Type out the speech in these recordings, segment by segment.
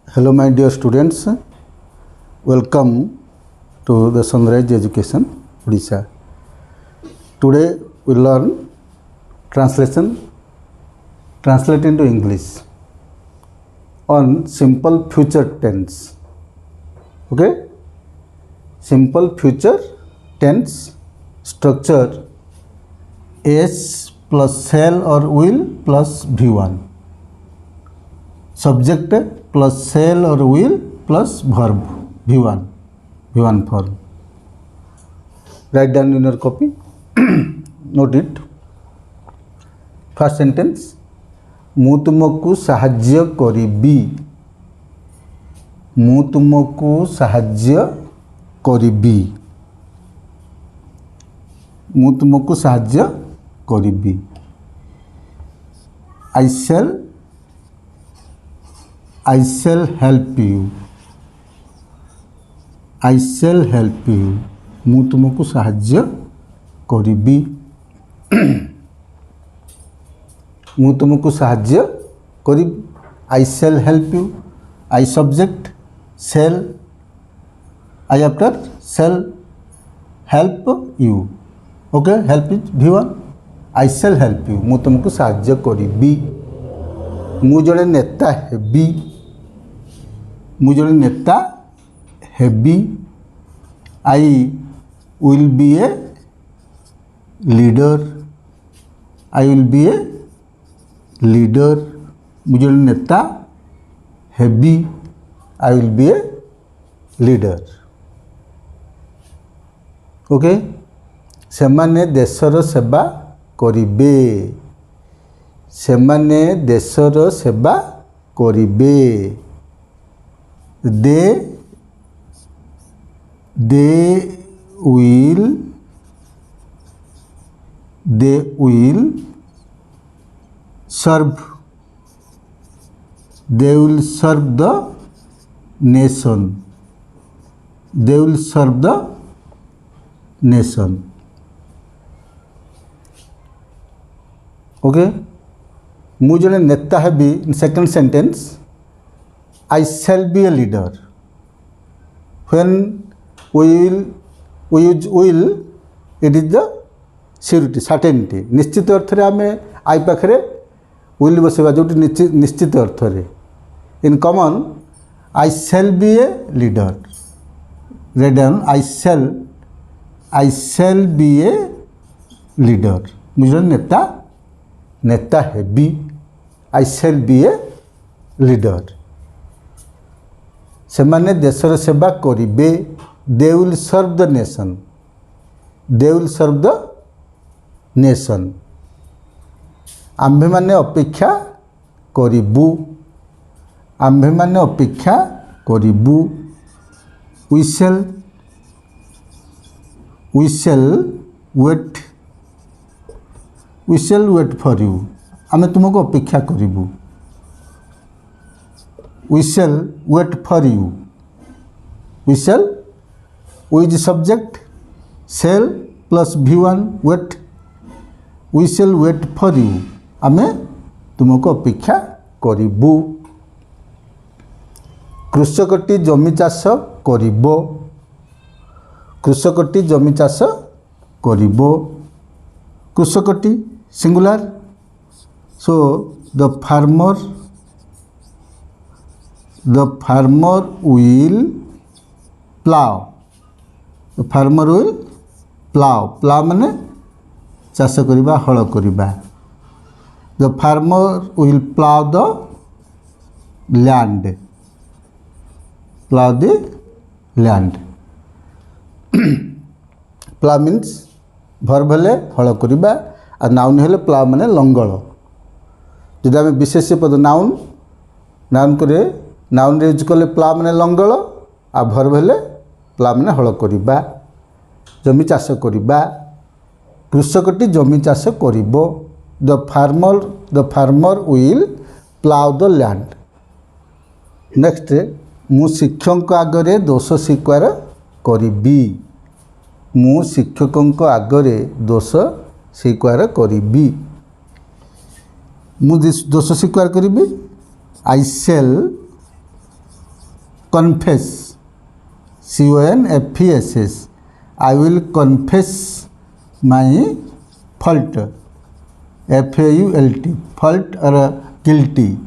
Hello my dear students, welcome to the Sunrise Education Odisha. Today we learn translate into English on simple future tense. Okay, simple future tense structure S plus shall or will plus V1. Subject plus shall or will plus verb V1 form. Write down in your copy. Note it. First sentence, ମୁଁ ତୁମକୁ ସାହାଯ୍ୟ କରିବି. ମୁଁ ତୁମକୁ ସାହାଯ୍ୟ କରିବି. ମୁଁ ତୁମକୁ ସାହାଯ୍ୟ କରିବି. I shall help you. I shall help you. ମୁଁ ତୁମକୁ ସାହାଯ୍ୟ କରିବି. ମୁଁ ତୁମକୁ ସାହାଯ୍ୟ କରିବି. I shall help you. I subject, shall, I after shall help you. Okay, help is V1. I shall help you. ମୁଁ ତୁମକୁ ସାହାଯ୍ୟ କରିବି. ମୁଁ ଜଣେ ନେତା ହେବି. ମୁଁ ଜଣେ ନେତା ହେବି. I will be a leader. I will be a leader. ମୁଁ ଜଣେ ନେତା ହେବି. I will be a leader. Okay, ସେମାନେ ଦେଶର ସେବା କରିବେ. ସେମାନେ ଦେଶର ସେବା କରିବେ. They will serve. They will serve the nation. They will serve the nation. Okay, ମୁଁ ଜଣେ ନେତା ହେବି. Second sentence, I shall be a leader. When we use will, it is the surety, certainty. निश्चित अर्थ रे आमे आई पाखरे will बसेबा जोटी निश्चित अर्थ रे. In common, I shall be a leader. Write down, I shall be a leader. मुझे नेता heavy. I shall be a leader. ସେମାନେ ଦେଶର ସେବା କରିବେ. They will serve the nation. They will serve the nation. ଆମ୍ଭେମାନେ ଅପେକ୍ଷା କରିବୁ. ଆମ୍ଭେମାନେ ଅପେକ୍ଷା କରିବୁ. We shall wait for you. ଆମେ ତୁମକୁ ଅପେକ୍ଷା କରିବୁ. We shall wait for you. We shall, with subject, shall plus V1, wait. We shall wait for you. ଆମେ ତୁମକୁ ଅପେକ୍ଷା କରିବୁ. କୃଷକଟି ଜମି ଚାଷ କରିବ. କୃଷକଟି ଜମି ଚାଷ କରିବ. କୃଷକଟି singular. So the farmer will plow. The farmer will plow. Plow माने चाष करिबा, हल करिबा. The farmer will plow the land. Plow the land. Plow means verb हेले हल करिबा आ noun हेले plow माने लंगल. जदि आमे विशेष्य पद नाउन करे नाउन रे यूज कले प्ला माने लंगल आ भर्ब हेले प्ला माने हल करिबा, जमी चाष करिबा. कृषकटी जमी चाष करिबो. The farmer will plough the land. Next, मु शिक्षक आगरे दोष स्वीकार करिबी. मु शिक्षक आगरे दोष स्वीकार करिबी. मु दोष स्वीकार करिबी. I shall confess, confess, I will confess my fault, fault, fault or guilty,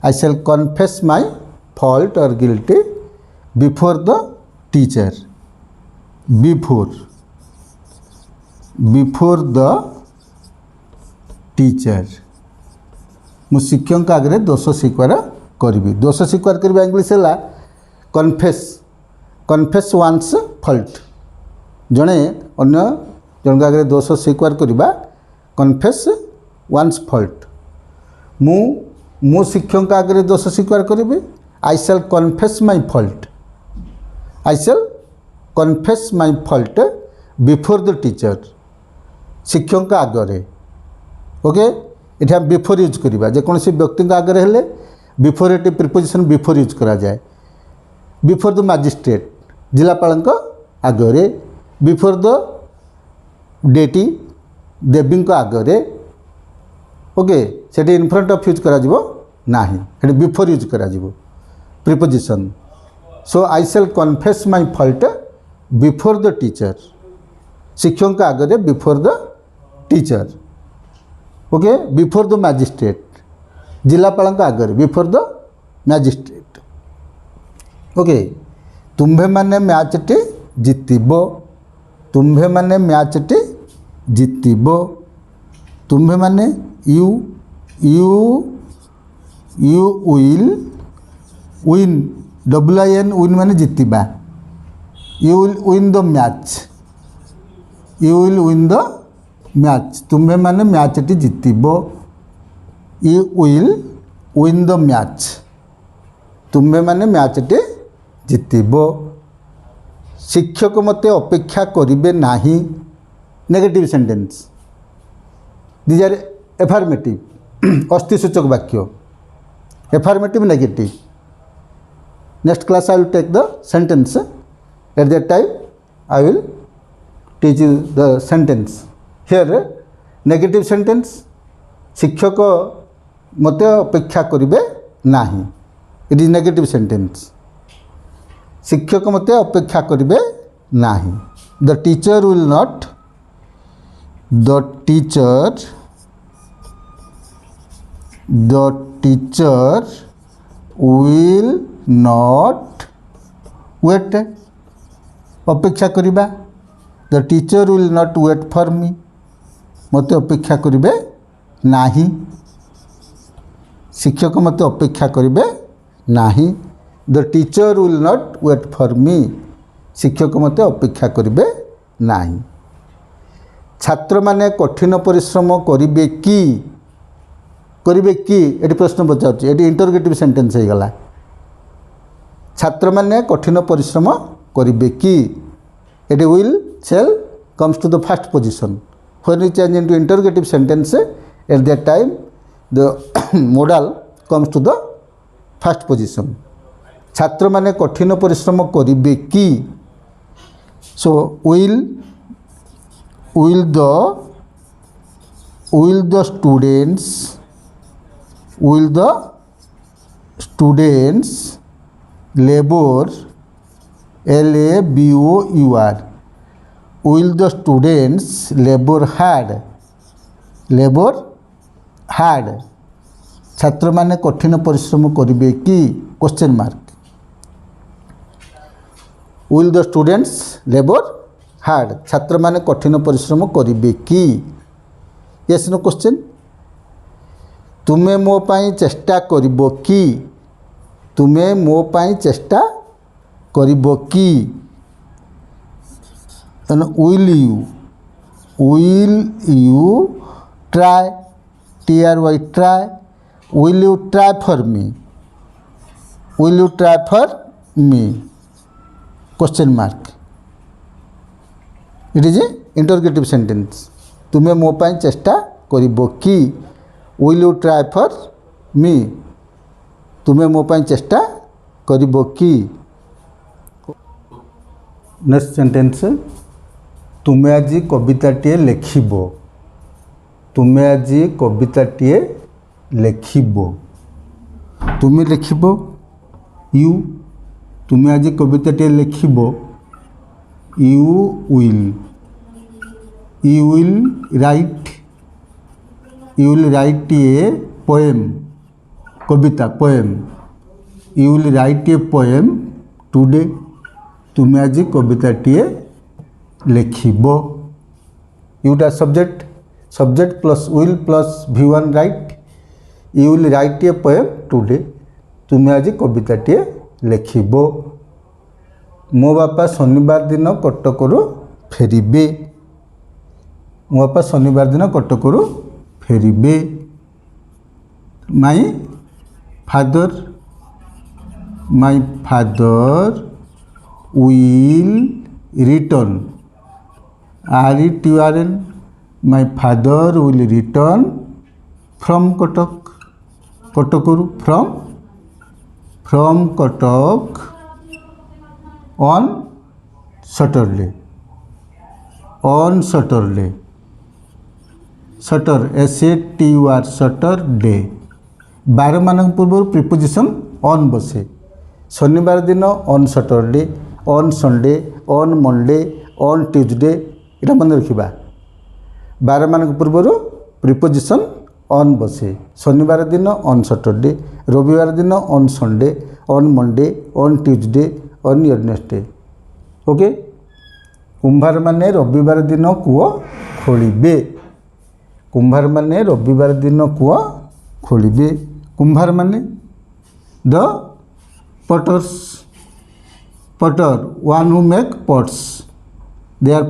I shall confess my fault or guilty before the teacher, before the teacher, मु शिक्षक आगे दोष स्वीकार करी, दोष स्वीकार करवा इंग्लीश है कन्फेस, कन्फेस वान्स फल्ट, जड़े अन्य जन आगे दोष स्वीकार करवा कन्फेस वान्स फल्ट, मु शिक्षक आगे दोष स्वीकार करी, I shall confess my fault, I shall confess my fault before the teacher, शिक्षक आगे, ओके ये हम बिफोर यूज करवा जेकोसी व्यक्ति आगे हेले बिफोर ये प्रिपोजिशन बिफोर यूज करा जाए, बिफोर द मैजिस्ट्रेट जिलापाल आगे, बिफोर द डेटी देवी आगे, ओके से इन फ्रंट ऑफ यूज करा ना बिफोर यूज करा preposition, so I shall confess my fault before the teacher, शिक्षक आगे before the teacher, okay before the magistrate जिलापाल आगे बिफोर द मैजिस्ट्रेट, ओके तुम्भे माने मैच टी जितब, तुम्भे माने मैच टी जितब, तुम्भे माने you you you will win, WIN win माने जितबा, you will win the match, you will win the match, तुम्हें माने मैच टी जितब, you will win the match, तुम्हें माने मैच टी जितब, शिक्षक मते अपेक्षा करिबे नाही, negative sentence, these are affirmative अस्थिसूचक वाक्य, affirmative negative, next class I will take the sentence, at that time I will teach you the sentence, here negative sentence, शिक्षक मते अपेक्षा करिबे नाही, इट इज नेगेटिव सेंटेंस, शिक्षक मते अपेक्षा करिबे नाही, the teacher will not, the teacher will not wait, अपेक्षा करिबा, the teacher will not wait for me, मते अपेक्षा करिबे नाही, शिक्षक मते अपेक्षा करिबे नाही, the teacher will not wait for me, शिक्षक मते अपेक्षा करिबे नाही, छात्र माने कठिन परिश्रम करिबे कि, करिबे कि एटी प्रश्न पचाउछि, एटी इंटरोगेटिव सेंटेंस हे गला, छात्र माने कठिन परिश्रम करिबे कि, eighty will shall comes to the first position, when we change into interrogative sentence at that time the modal comes to the first position, छात्र माने कठिन परिश्रम करिबे कि, so will the students labor, LABOUR, will the students labor hard, छात्र माने कठिन परिश्रम करिबे कि, question mark, will the students labor hard, छात्र माने कठिन परिश्रम करिबे कि, यस नो क्वेश्चन, तुमे मो पाई चेष्टा करिबो कि, तुमे मो पाई चेष्टा करिबो कि, will you try, TRY try, will you try for me, will you try for me, question mark, it is a interrogative sentence, तुमे मो पाई चेष्टा करिबो कि, will you try for me, तुमे मो पाई चेष्टा करिबो कि, नेक्स्ट सेंटेंस, तुमे आज कविताटे लेखिब, तुमे आज कविताटे लेखिब, तुमे लेखिब, तुम्हें आज कविताटे लिखब you will write a poem Kavita poem you will write a poem today तुम्हें आज कविताटे लिखब Utah subject plus will plus V1 right you will write a poem today तुम्हें आज कविताटे लिखब मो बापा शनिवार दिन कटकरू फेरिबे मो बापा शनिवार दिन कटकरू फेरिबे my father will return RETURN my father will return from कटकरू from Cuttack on Saturday SATUR Saturday बार मान पूर्व प्रिपोजिशन ऑन बसे शनिवार दिन on Saturday on Sunday on Monday on Tuesday इटा मन रखा बार मान पूर्व प्रिपोजिशन ऑन बसे शनिवार दिन ऑन सैटरडे रविवार दिन on Sunday on Monday on Tuesday on Wednesday okay कुंभार माने रविवार दिन कूଅ खोलिबे कुंभार माने रविवार दिन कूଅ खोलिबे कुंभार माने the potter one who make pots they are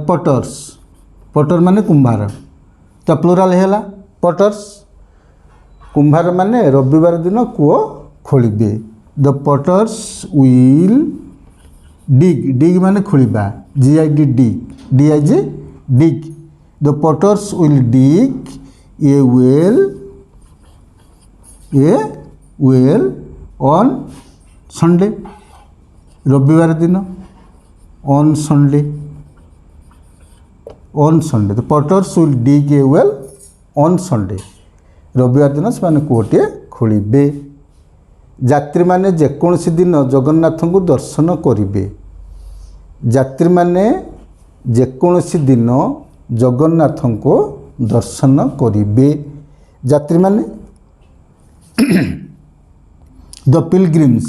potter माने कुंभार तो प्लूराल है पटर्स कुंभार माने रविवार दिन कूଅ खोलिबे द पटर्स विल डिग माने खोलिबा GID dig the potters will dig a well on Sunday रविवार दिन on Sunday the potters will dig a well on Sunday रविवार दिन से कूଅटे खोलिबे यात्री माने जेकोसी दिन जगन्नाथ को दर्शन करिवे यात्री माने जेकोसी दिन जगन्नाथ को दर्शन करिवे यात्री माने the pilgrims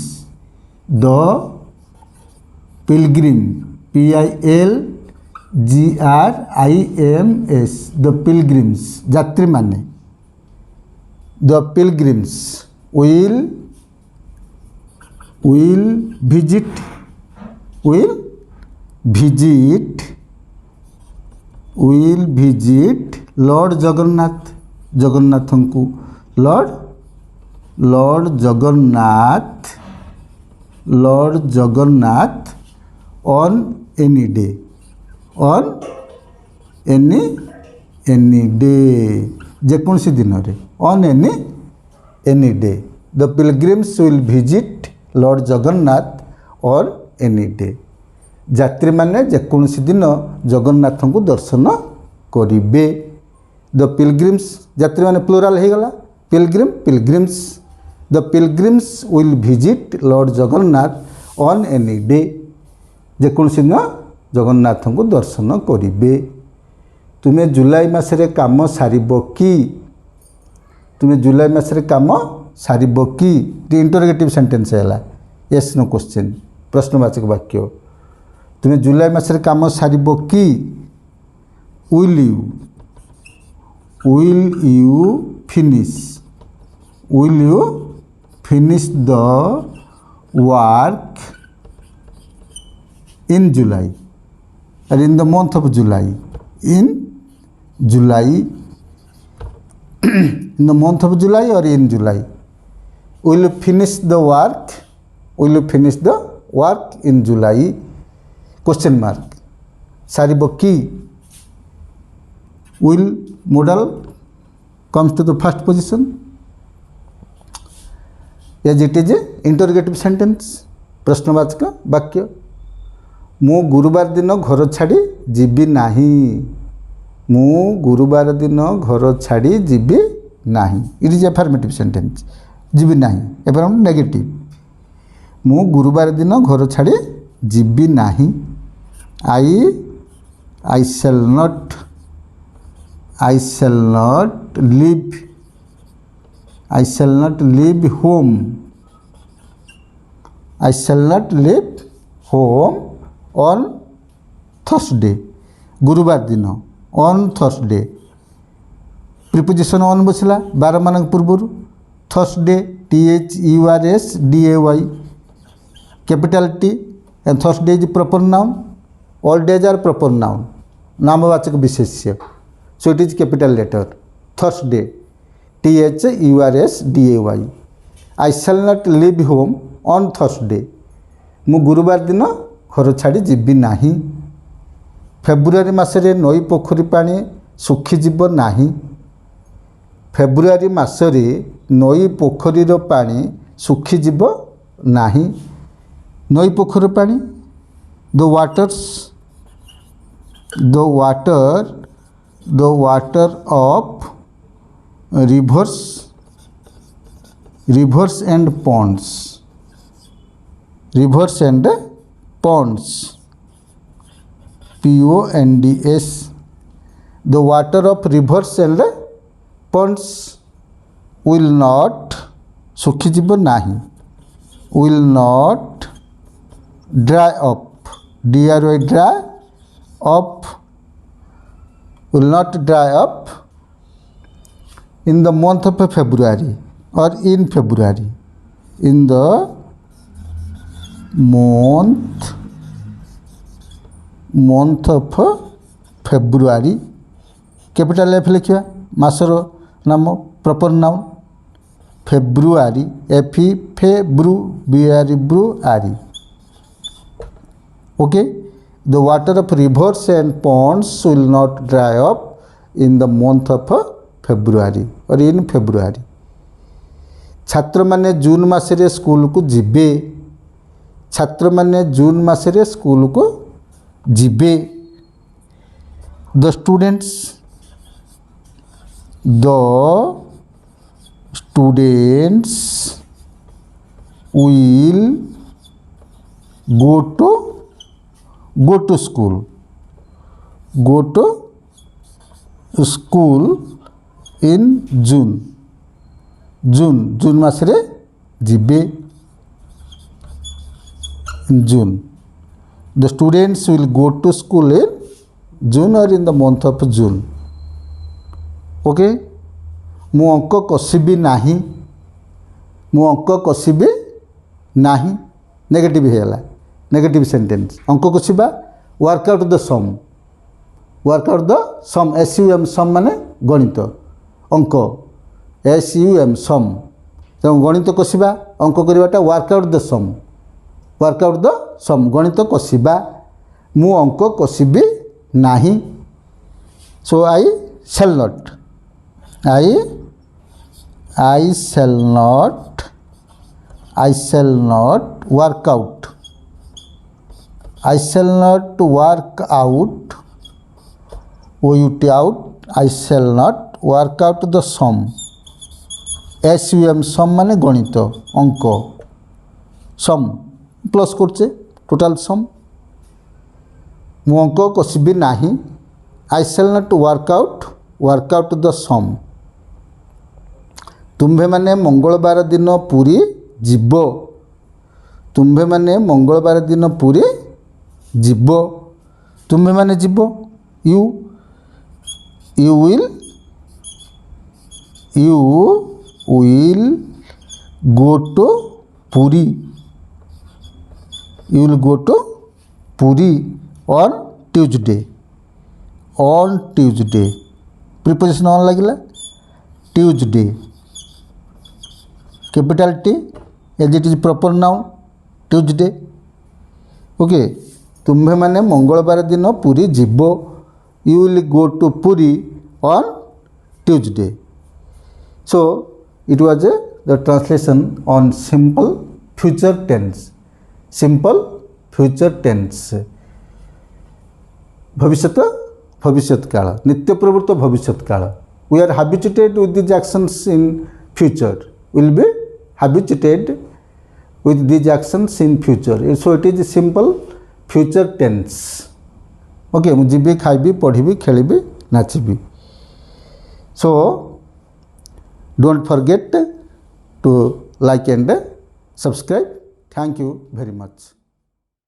PILGRIMS the pilgrims यात्री माने the pilgrims will visit Lord Jagannath को Lord Jagannath on any day जेकोसी दिन रे on any day the pilgrims will visit Lord Jagannath on any day यात्री माने जेकोसी दिन जगन्नाथ को दर्शन करिवे द पिलग्रिम्स यात्री माने प्लूराल हो गला pilgrims the pilgrims will visit Lord Jagannath on any day जेकोसी दिन जगन्नाथ को दर्शन करिवे तुम्हें जुलाई मासरे काम सारिबो कि तुम्हें जुलाई मासरे काम सारिबो कि इंटरोगेटिव सेंटेंस है यस नो क्वेश्चन प्रश्नवाचक वाक्य तुम्हें जुलाई मासरे काम सारिबो कि will you finish the work in July और in the month of July in the month of July or in July will you finish the work in July question mark saribo ki will modal comes to the first position as it is a interrogative sentence प्रश्नवाचक वाक्य मु गुरुवार दिन घर छाड़ी जीवी नाही मु गुरुवार दिन घर छाड़ी जीवी नाही इट इज अफर्मेटिव सेंटेंस जीवी नाही एवं नेगेटिव ମୁଁ ଗୁରୁବାର ଦିନ ଘର ଛାଡ଼ି ଯିବି ନାହିଁ। I shall not leave home on Thursday। गुरुवार दिन on Thursday प्रिपोजिशन on बसला बार मान पूर्व Thursday THURSDAY capital T and Thursday is proper noun। all days are proper noun नामवाचक विशेष्य। so it is capital letter Thursday THURSDAY। I shall not leave home on Thursday। ମୁଁ गुरुवार दिन घर छाड़ी जीवी नाही। फेब्रुआरी मासरे नई पोखरी पानी सुखीजीव नाही। फेब्रुआरी मासरे नई पोखरीर पानी सुखीजीव नाही। नई पोखरी पानी the water of rivers and ponds PONDS the water of rivers and ponds will not सुखीजीव नाही will not dry up dry up will not dry up in the month of February or in February in the month of February capital F लिखिया मासर नाम proper noun February February okay the water of rivers and ponds will not dry up in the month of February or in February। छात्र माने जून मासरे school को जिबे छात्र माने जून मासरे school को जिबे the students will go to school in June मासरे जिबे June the students will go to school in June or in the month of June okay ମୁଁ ଅଙ୍କ କଷିବି ନାହିଁ negative ହେଇଗଲା नेगेटिव सेंटेंस अंक कषिबा work out the sum SUM sum माने गणित अंक SUM sum तो गणित कषिबा अंक करवाटा वर्क आउट द सम गणित कषिबा मु अंक कषिबी नाही सो I shall not work out I shall not work out I shall not work out the sum SUM sum माने गणित अंक सम प्लस करछे टोटल सम मु अंक कषिबी नाही I shall not work out the sum तुम्भे माने मंगलवार दिन पुरी जीव तुम्भे माने मंगलवार दिन पुरी जीव तुम्भे माने जीव you will go to Puri on Tuesday preposition on लगिला Tuesday capital T as it is proper noun Tuesday okay तुम्भे माने मंगलवार दिन पुरी जीव you will go to Puri on Tuesday so it was the translation on simple future tense भविष्यत काल नित्य प्रवृत्त भविष्यत काल we are habituated with these actions in future will be habituated with these actions in future. So it is simple future tense. Okay, ମୁଁ ଯିବି ଖାଇବି ପଢ଼ିବି ଖେଳିବି ନାଚିବି. So don't forget to like and subscribe. Thank you very much.